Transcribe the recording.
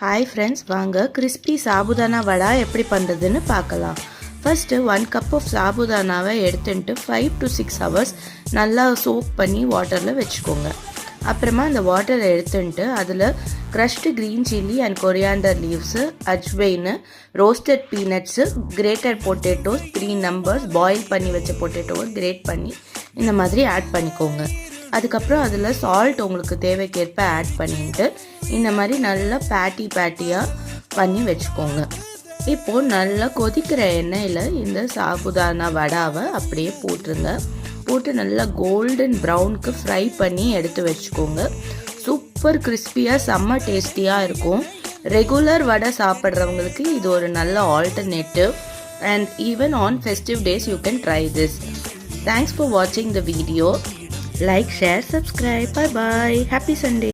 Hi friends, வாங்க crispy Sabudana Vada எப்படி பண்றதுன்னு பார்க்கலாம். First 1 cup of சாபுதானாவை எடுத்துட்டு 5 to 6 hours நல்லா soak பண்ணி வாட்டர்ல வெச்சுக்கோங்க. அப்புறமா அந்த வாட்டரை எடுத்துட்டு அதுல crushed green chilli and coriander leaves, ajwain, roasted peanuts, grated potatoes 3 numbers, boil பண்ணி வச்ச பொட்டேட்டோவை கிரேட் பண்ணி இந்த மாதிரி ஆட் பண்ணிக்கோங்க. அதுக்கப்புறம் அதில் சால்ட் உங்களுக்கு தேவைக்கேற்ப ஆட் பண்ணிட்டு இந்த மாதிரி நல்லா பேட்டியாக பண்ணி வச்சுக்கோங்க. இப்போது நல்லா கொதிக்கிற எண்ணெயில் இந்த சாபுதானா வடாவை அப்படியே போட்டு நல்லா கோல்டன் ப்ரௌனுக்கு ஃப்ரை பண்ணி எடுத்து வச்சுக்கோங்க. சூப்பர் கிறிஸ்பியாக செம்ம டேஸ்டியாக இருக்கும். ரெகுலர் வடை சாப்பிட்றவங்களுக்கு இது ஒரு நல்ல alternative and even on festive days you can try this. Thanks for watching the video. Like, share, subscribe. Bye bye. Happy Sunday.